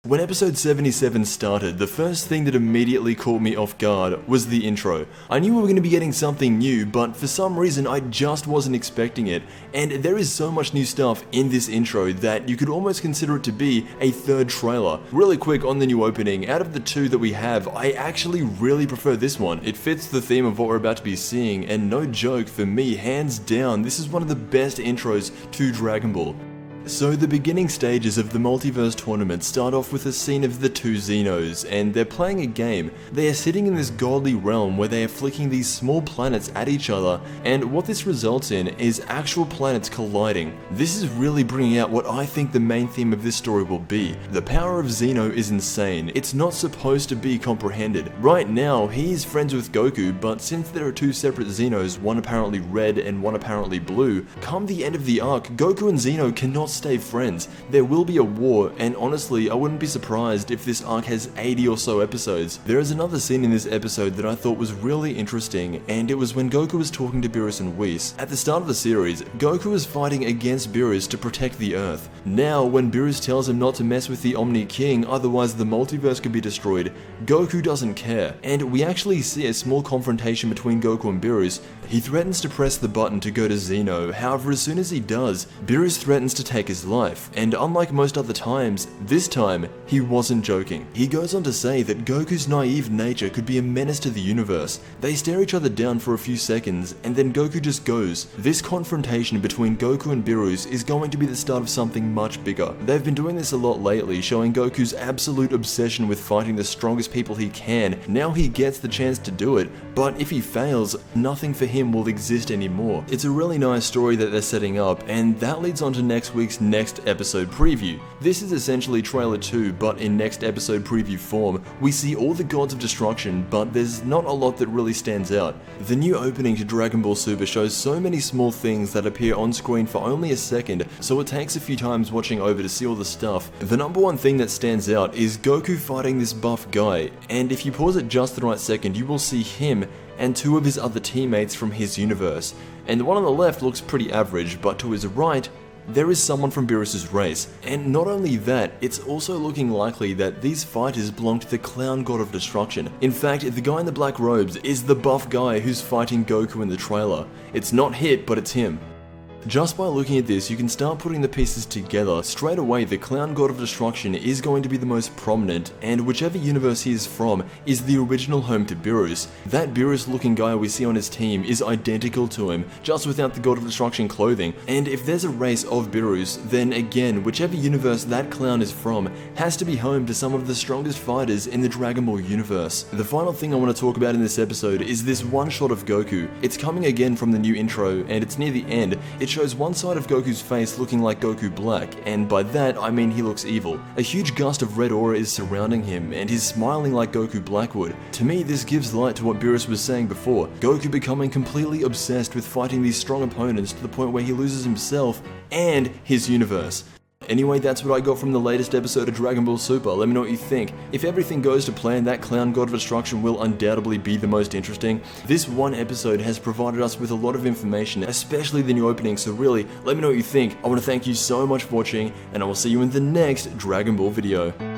When episode 77 started, the first thing that immediately caught me off guard was the intro. I knew we were going to be getting something new, but for some reason I just wasn't expecting it, and there is so much new stuff in this intro that you could almost consider it to be a third trailer. Really quick on the new opening, out of the two that we have, I actually really prefer this one. It fits the theme of what we're about to be seeing, and no joke, for me, hands down, this is one of the best intros to Dragon Ball. So the beginning stages of the Multiverse tournament start off with a scene of the two Xenos, and they're playing a game. They are sitting in this godly realm where they are flicking these small planets at each other, and what this results in is actual planets colliding. This is really bringing out what I think the main theme of this story will be. The power of Xeno is insane. It's not supposed to be comprehended. Right now, he is friends with Goku, but since there are two separate Xenos, one apparently red and one apparently blue, come the end of the arc, Goku and Xeno cannot stay friends. There will be a war, and honestly, I wouldn't be surprised if this arc has 80 or so episodes. There is another scene in this episode that I thought was really interesting, and it was when Goku was talking to Beerus and Whis. At the start of the series, Goku was fighting against Beerus to protect the Earth. Now, when Beerus tells him not to mess with the Omni King, otherwise the multiverse could be destroyed, Goku doesn't care, and we actually see a small confrontation between Goku and Beerus. He threatens to press the button to go to Xeno, however as soon as he does, Beerus threatens to take his life, and unlike most other times, this time, he wasn't joking. He goes on to say that Goku's naive nature could be a menace to the universe. They stare each other down for a few seconds, and then Goku just goes. This confrontation between Goku and Beerus is going to be the start of something much bigger. They've been doing this a lot lately, showing Goku's absolute obsession with fighting the strongest people he can. Now he gets the chance to do it, but if he fails, nothing for him will exist anymore. It's a really nice story that they're setting up, and that leads on to next week's next episode preview. This is essentially trailer 2, but in next episode preview form. We see all the gods of destruction, but there's not a lot that really stands out. The new opening to Dragon Ball Super shows so many small things that appear on screen for only a second, so it takes a few times watching over to see all the stuff. The number one thing that stands out is Goku fighting this buff guy, and if you pause it just the right second, you will see him and two of his other teammates from his universe. And the one on the left looks pretty average, but to his right, there is someone from Beerus' race. And not only that, it's also looking likely that these fighters belong to the clown god of destruction. In fact, the guy in the black robes is the buff guy who's fighting Goku in the trailer. It's not Hit, but it's him. Just by looking at this, you can start putting the pieces together. Straight away, the clown god of destruction is going to be the most prominent, and whichever universe he is from is the original home to Beerus. That Beerus looking guy we see on his team is identical to him, just without the god of destruction clothing. And if there's a race of Beerus, then again, whichever universe that clown is from has to be home to some of the strongest fighters in the Dragon Ball universe. The final thing I want to talk about in this episode is this one shot of Goku. It's coming again from the new intro, and it's near the end. It shows one side of Goku's face looking like Goku Black, and by that I mean he looks evil. A huge gust of red aura is surrounding him, and he's smiling like Goku Black would. To me, this gives light to what Beerus was saying before, Goku becoming completely obsessed with fighting these strong opponents to the point where he loses himself and his universe. Anyway, that's what I got from the latest episode of Dragon Ball Super. Let me know what you think. If everything goes to plan, that clown god of destruction will undoubtedly be the most interesting. This one episode has provided us with a lot of information, especially the new opening, so really, let me know what you think. I want to thank you so much for watching, and I will see you in the next Dragon Ball video.